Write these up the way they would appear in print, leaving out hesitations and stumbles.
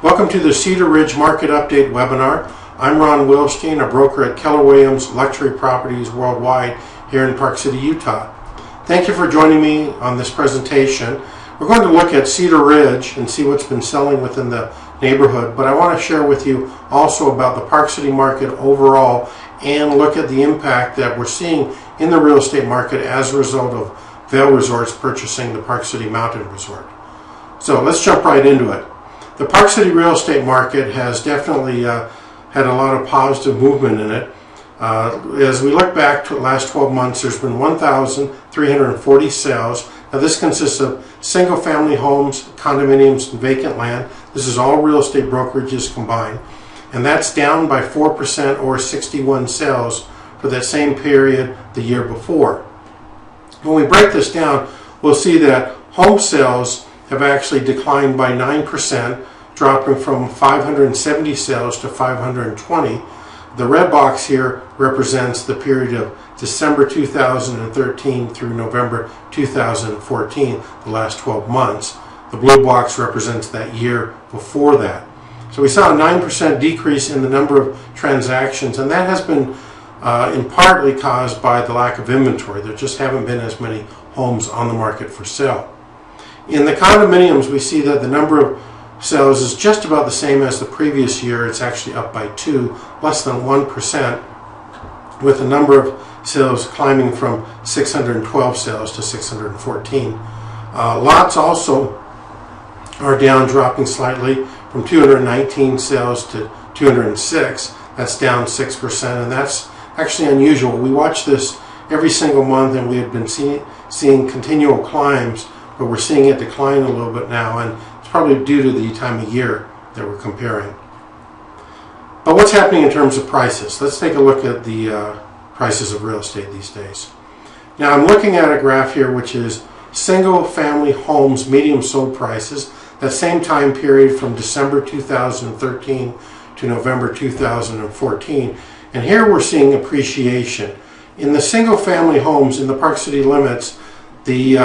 Welcome to the Cedar Ridge Market Update webinar. I'm Ron Wilstein, a broker at Keller Williams Luxury Properties Worldwide here in Park City, Utah. Thank you for joining me on this presentation. We're going to look at Cedar Ridge and see what's been selling within the neighborhood, but I want to share with you also about the Park City market overall and look at the impact that we're seeing in the real estate market as a result of Vail Resorts purchasing the Park City Mountain Resort. So let's jump right into it. The Park City real estate market has definitely had a lot of positive movement in it. As we look back to the last 12 months, there's been 1,340 sales. Now this consists of single-family homes, condominiums, and vacant land. This is all real estate brokerages combined. And that's down by 4% or 61 sales for that same period the year before. When we break this down, we'll see that home sales have actually declined by 9%, dropping from 570 sales to 520. The red box here represents the period of December 2013 through November 2014, the last 12 months. The blue box represents that year before that. So we saw a 9% decrease in the number of transactions, and that has been in partly caused by the lack of inventory. There just haven't been as many homes on the market for sale. In the condominiums, we see that the number of sales is just about the same as the previous year. It's actually up by 2, less than 1%, with the number of sales climbing from 612 sales to 614. Lots also are down, dropping slightly from 219 sales to 206. That's down 6%, and that's actually unusual. We watch this every single month, and we have been seeing continual climbs, but we're seeing it decline a little bit now, and it's probably due to the time of year that we're comparing. But what's happening in terms of prices? Let's take a look at the prices of real estate these days. Now I'm looking at a graph here which is single-family homes medium sold prices, that same time period from December 2013 to November 2014. And here we're seeing appreciation. In the single-family homes in the Park City limits, the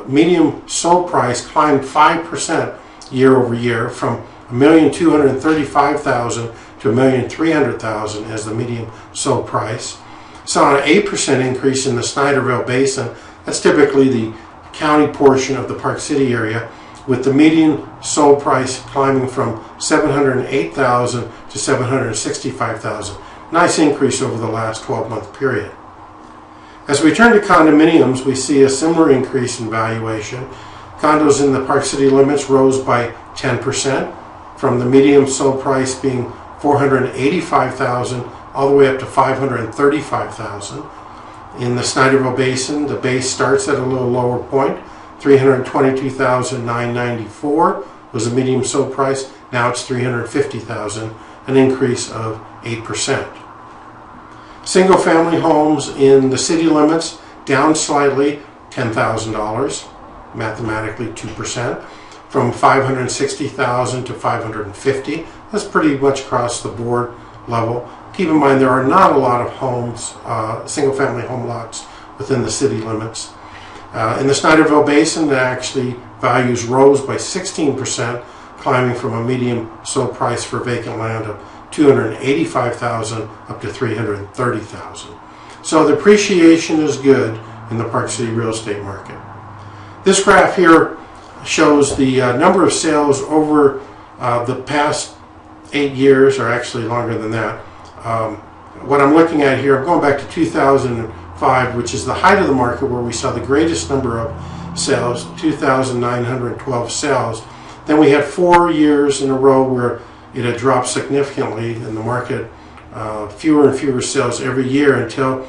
medium sold price climbed 5% year over year from $1,235,000 to $1,300,000 as the medium sold price. Saw an 8% increase in the Vail Basin. That's typically the county portion of the Park City area, with the median sold price climbing from $708,000 to $765,000. Nice increase over the last 12-month period. As we turn to condominiums, we see a similar increase in valuation. Condos in the Park City limits rose by 10%, from the median sold price being $485,000 all the way up to $535,000. In the Vail Basin, the base starts at a little lower point. $322,994 was the median sold price. Now it's $350,000, an increase of 8%. Single-family homes in the city limits down slightly, $10,000, mathematically 2%, from $560,000 to $550,000. That's pretty much across the board level. Keep in mind there are not a lot of homes, single-family home lots within the city limits. In the Vail Basin, actually values rose by 16%, climbing from a median sold price for vacant land of $285,000 up to $330,000. So the appreciation is good in the Park City real estate market. This graph here shows the number of sales over the past 8 years, or actually longer than that. What I'm looking at here, I'm going back to 2005, which is the height of the market where we saw the greatest number of sales, 2,912 sales. Then we had 4 years in a row where it had dropped significantly in the market, fewer and fewer sales every year until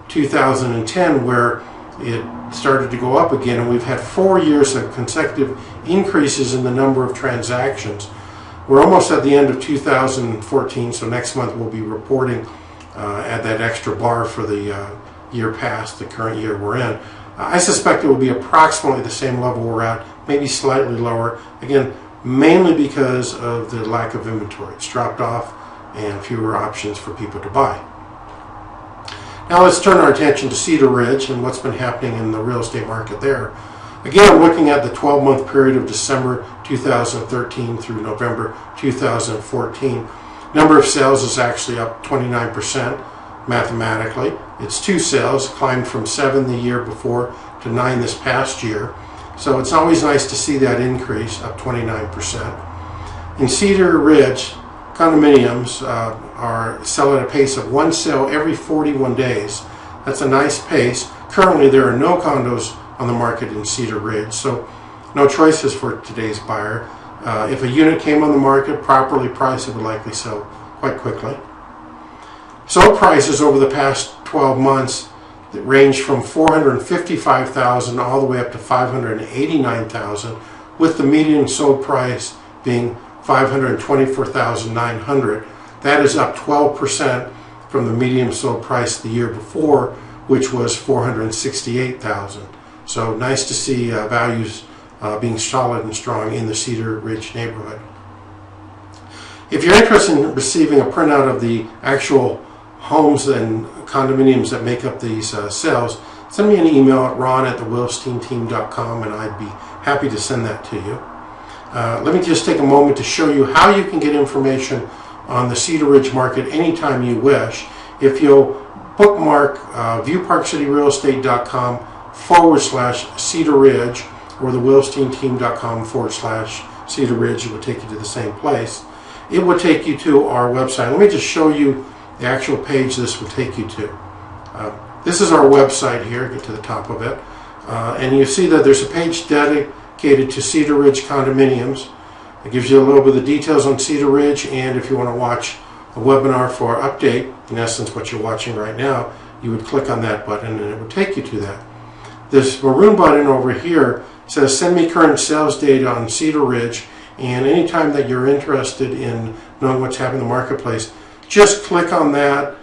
2010, where it started to go up again, and we've had 4 years of consecutive increases in the number of transactions. We're almost at the end of 2014, so next month we'll be reporting at that extra bar for the year past, the current year we're in. I suspect it will be approximately the same level we're at, maybe slightly lower, again, mainly because of the lack of inventory. It's dropped off and fewer options for people to buy. Now let's turn our attention to Cedar Ridge and what's been happening in the real estate market there. Again, I'm looking at the 12-month period of December 2013 through November 2014. Number of sales is actually up 29% mathematically. It's 2 sales, climbed from 7 the year before to 9 this past year. So it's always nice to see that increase, up 29%. In Cedar Ridge, condominiums are selling at a pace of 1 sale every 41 days. That's a nice pace. Currently, there are no condos on the market in Cedar Ridge, so no choices for today's buyer. If a unit came on the market properly priced, it would likely sell quite quickly. Sold prices over the past 12 months that range from $455,000 all the way up to $589,000, with the median sold price being $524,900. That is up 12% from the median sold price the year before, which was $468,000. So nice to see values being solid and strong in the Cedar Ridge neighborhood. If you're interested in receiving a printout of the actual homes and condominiums that make up these sales, send me an email at ron@thewilsteinteam.com and I'd be happy to send that to you. Let me just take a moment to show you how you can get information on the Cedar Ridge market anytime you wish. If you'll bookmark BuyParkCityRealEstate.com/Cedar Ridge or thewilsteinteam.com/Cedar Ridge, it will take you to the same place. It will take you to our website. Let me just show you the actual page this will take you to. This is our website here. Get to the top of it. And you see that there's a page dedicated to Cedar Ridge condominiums. It gives you a little bit of details on Cedar Ridge, and if you want to watch a webinar for update, in essence what you're watching right now, you would click on that button and it would take you to that. This maroon button over here says send me current sales data on Cedar Ridge, and anytime that you're interested in knowing what's happening in the marketplace, just click on that.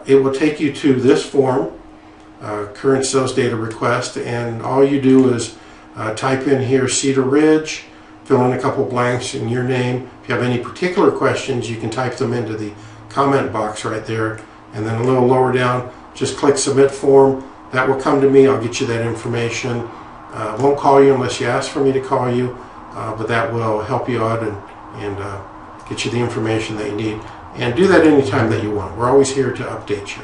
It will take you to this form, current sales data request, and all you do is type in here Cedar Ridge, fill in a couple blanks in your name. If you have any particular questions, you can type them into the comment box right there, and then a little lower down, just click submit form. That will come to me. I'll get you that information. I won't call you unless you ask for me to call you, but that will help you out and get you the information that you need. And do that anytime that you want. We're always here to update you.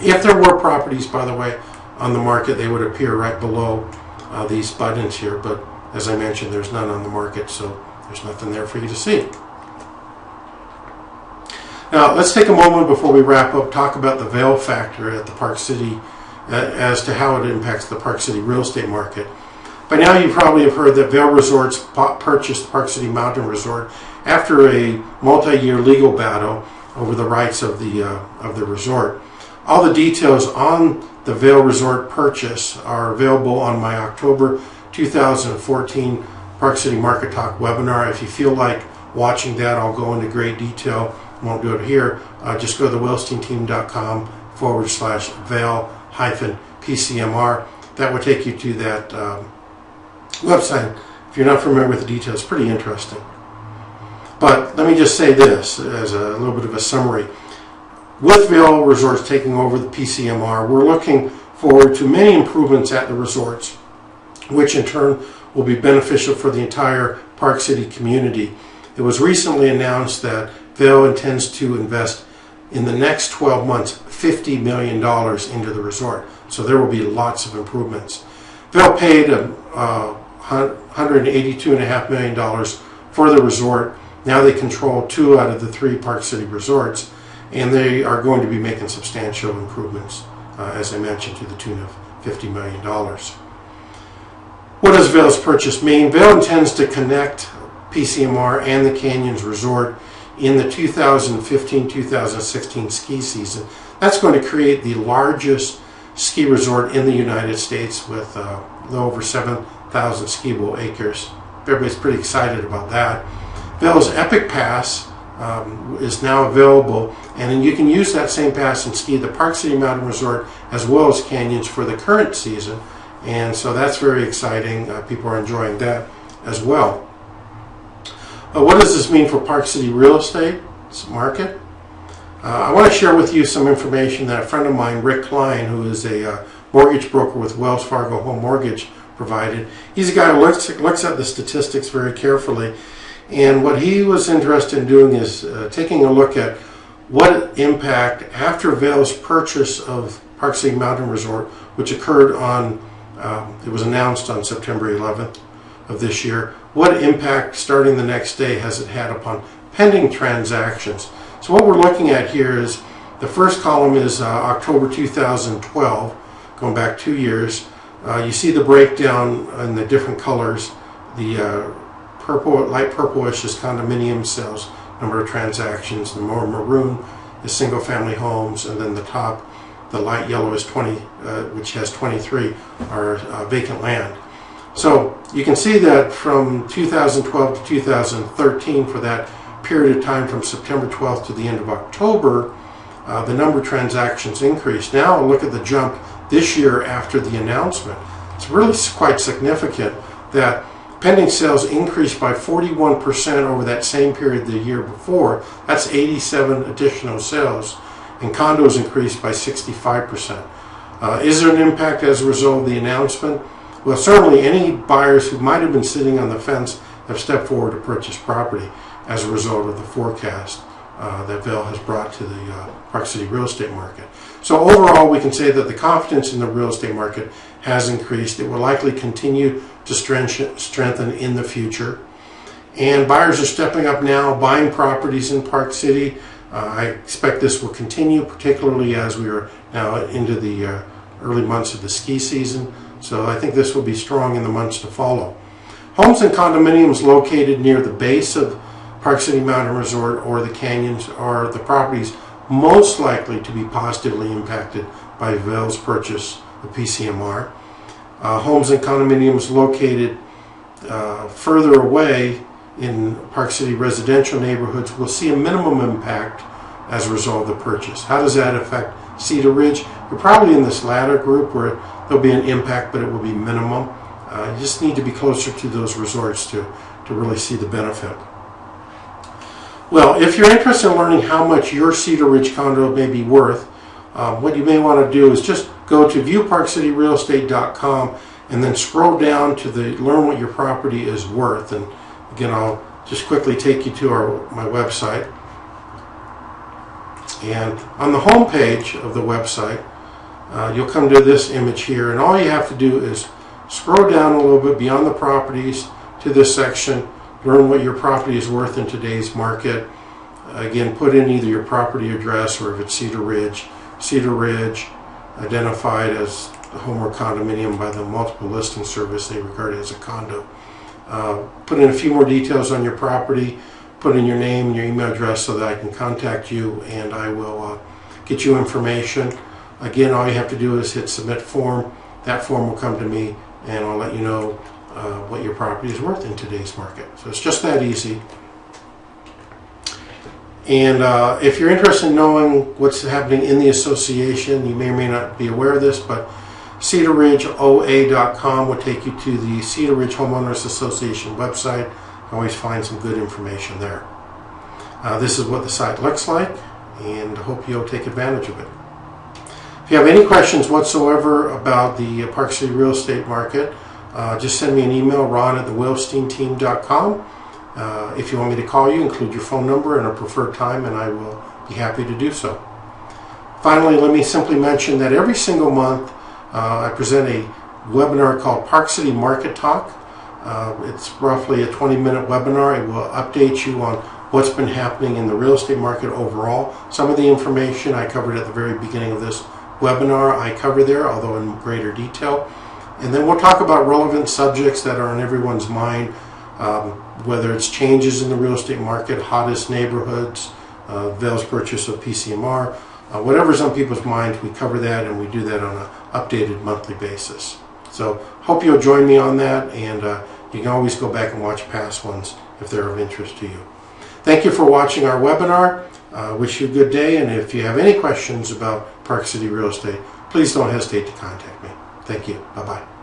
If there were properties, by the way, on the market, they would appear right below these buttons here, but as I mentioned, there's none on the market, so there's nothing there for you to see. Now, let's take a moment before we wrap up, talk about the Vail factor at the Park City as to how it impacts the Park City real estate market. By now, you probably have heard that Vail Resorts purchased Park City Mountain Resort after a multi-year legal battle over the rights of the resort. All the details on the Vail Resort purchase are available on my October 2014 Park City Market Talk webinar. If you feel like watching that, I'll go into great detail. I won't do it here. Just go to thewilsteinteam.com/Vail-PCMR. That will take you to that website. If you're not familiar with the details, it's pretty interesting. But let me just say this as a little bit of a summary. With Vail Resorts taking over the PCMR, we're looking forward to many improvements at the resorts, which in turn will be beneficial for the entire Park City community. It was recently announced that Vail intends to invest in the next 12 months $50 million into the resort, so there will be lots of improvements. Vail paid $182.5 million for the resort. Now they control 2 out of the 3 Park City resorts, and they are going to be making substantial improvements, as I mentioned, to the tune of $50 million. What does Vail's purchase mean? Vail intends to connect PCMR and the Canyons Resort in the 2015-2016 ski season. That's going to create the largest ski resort in the United States with a little over 7,000 skiable acres. Everybody's pretty excited about that. Vail's Epic Pass is now available, and then you can use that same pass and ski the Park City Mountain Resort as well as Canyons for the current season, and so that's very exciting. People are enjoying that as well. What does this mean for Park City real estate market? I want to share with you some information that a friend of mine, Rick Klein, who is a mortgage broker with Wells Fargo Home Mortgage, provided. He's a guy who looks at the statistics very carefully, and what he was interested in doing is taking a look at what impact after Vail's purchase of Park City Mountain Resort, which occurred on, it was announced on September 11th of this year, what impact starting the next day has it had upon pending transactions. So what we're looking at here is the first column is October 2012, going back 2 years. You see the breakdown in the different colors. The purple, light purplish is condominium sales, number of transactions. The more maroon is single family homes, and then the top, the light yellow is 20, which has 23, are vacant land. So you can see that from 2012 to 2013, for that period of time from September 12th to the end of October, the number of transactions increased. Now look at the jump this year after the announcement. It's really quite significant that pending sales increased by 41% over that same period the year before. That's 87 additional sales, and condos increased by 65%. Is there an impact as a result of the announcement? Well, certainly any buyers who might have been sitting on the fence have stepped forward to purchase property as a result of the forecast that Vail has brought to the Park City real estate market. So overall, we can say that the confidence in the real estate market has increased. It will likely continue to strengthen in the future. And buyers are stepping up now, buying properties in Park City. I expect this will continue, particularly as we are now into the early months of the ski season. So I think this will be strong in the months to follow. Homes and condominiums located near the base of Park City Mountain Resort or the canyons are the properties most likely to be positively impacted by Vail's purchase of PCMR. Homes and condominiums located further away in Park City residential neighborhoods will see a minimum impact as a result of the purchase. How does that affect Cedar Ridge? You're probably in this latter group where there'll be an impact, but it will be minimum. You just need to be closer to those resorts to really see the benefit. Well, if you're interested in learning how much your Cedar Ridge condo may be worth, what you may want to do is just go to BuyParkCity.com and then scroll down to the learn what your property is worth. And again, I'll just quickly take you to my website. And on the home page of the website, you'll come to this image here, and all you have to do is scroll down a little bit beyond the properties to this section, learn what your property is worth in today's market. Again, put in either your property address or if it's Cedar Ridge, identified as a home or condominium by the multiple listing service they regard it as a condo. Put in a few more details on your property, put in your name and your email address so that I can contact you and I will get you information. Again, all you have to do is hit submit form. That form will come to me and I'll let you know what your property is worth in today's market. So it's just that easy. And if you're interested in knowing what's happening in the association, you may or may not be aware of this, but CedarRidgeOA.com will take you to the Cedar Ridge Homeowners Association website. You always find some good information there. This is what the site looks like, and I hope you'll take advantage of it. If you have any questions whatsoever about the Park City real estate market, just send me an email, ron@thewilsteinteam.com. If you want me to call you, include your phone number and a preferred time, and I will be happy to do so. Finally, let me simply mention that every single month I present a webinar called Park City Market Talk. It's roughly a 20-minute webinar. It will update you on what's been happening in the real estate market overall. Some of the information I covered at the very beginning of this webinar I cover there, although in greater detail. And then we'll talk about relevant subjects that are on everyone's mind, whether it's changes in the real estate market, hottest neighborhoods, Vail's purchase of PCMR, whatever's on people's minds, we cover that, and we do that on an updated monthly basis. So hope you'll join me on that, and you can always go back and watch past ones if they're of interest to you. Thank you for watching our webinar. Wish you a good day, and if you have any questions about Park City real estate, please don't hesitate to contact me. Thank you. Bye-bye.